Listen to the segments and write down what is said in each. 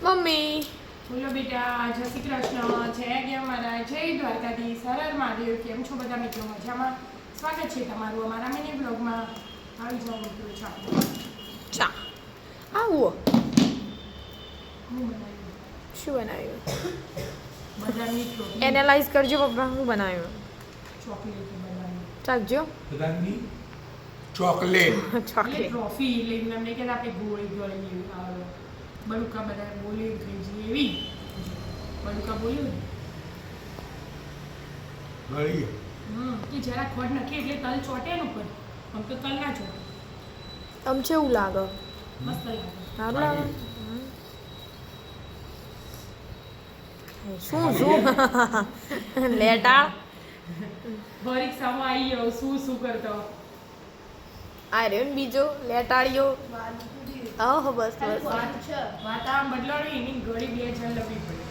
Mummy બોલો બેટા, જય શ્રી કૃષ્ણ, જય ગેમ મારા, જય દ્વારકાધીશ, હર હર મહાદેવ. કેમ છો બધા મિત્રો? મજામાં? સ્વાગત છે તમારું અમારા મિની બ્લોગમાં. આવી જાઓ મિત્રો, ચા ચા આવો હું બનાવ્યું શું બનાવ્યું? બદામની રોટલી, એનાલાઇઝ કરજો પપ્પા, શું બનાવ્યું? ચોકલેટ બનાવ્યું. ચાખજો. બદામની ચોકલેટ. એટલે ચોકલેટ ટ્રોફી લઈને અમને કે આપણે ગોળી ગળી બળુકા બધા બોલી થઈ જઈએ એવી બળુકા બોલ્યું ને ગળી. કે જરા ખોટ નાખીએ એટલે તલ ચોટે ને ઉપર. આમ તો તલ ના ચોટે, આમ કેવું લાગે? મસ્ત લાગે. સારું લાગે. શું શું લેટાળ પરીક્ષામાં આવી ગયો શું કરતો આ રહ્યો ને બીજો લેટાળ્યો. ઓહો બસ બસ વાત આમ બદલાવી એની ઘડી બે જણ લવી પડે.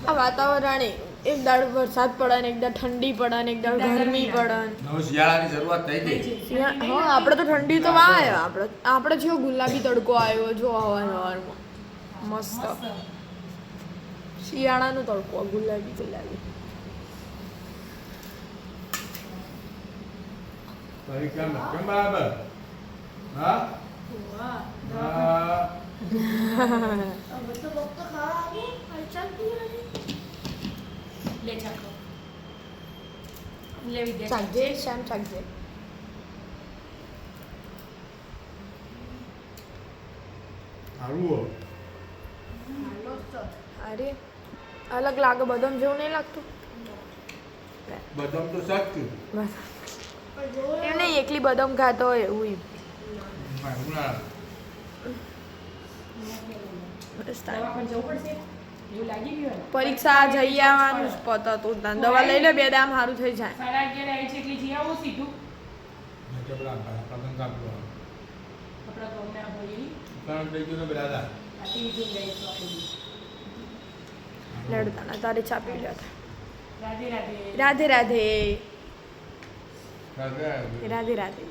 આ વાતાવરણ એક દાડ વરસાદ પડે ને એક દાડ ઠંડી પડે ને એક દાડ ગરમી પડે ને. હવે શિયાળાની શરૂઆત થઈ ગઈ. હા આપણે તો ઠંડી તો વાય આપણે જેવો ગુલાબી તડકો આવ્યો જો હવારમાં મસ્ત શિયાળાનો તડકો ગુલાબી ગુલાબી. પરીક્ષા કેમ બરાબર? હા લે ચાખો લેવી દે. ચાખજે શ્યામ ચાખજે. સારું. અરે અલગ લાગે બદામ જેવું નહીં લાગતું? બદામ તો સાચું. એમ નહીં એકલી બદામ ખાતો હોય એવું એમ. દવાખાને જવું પડશે એવું લાગી ગયું ને. પરીક્ષા જઈ આવવાનું જ પતો તું દવા લઈ લે બે દામ સારું થઈ જાય. 11:30 આવી છે એટલે જઈ આવું સીધું. આપણા ગામના ભાઈ આથી જઈ ગઈ ચોકડી. લડતા તારે ચા પી લ્યો. રાધે રાધે. રાધે રાધે રાધે. રાધે રાધે.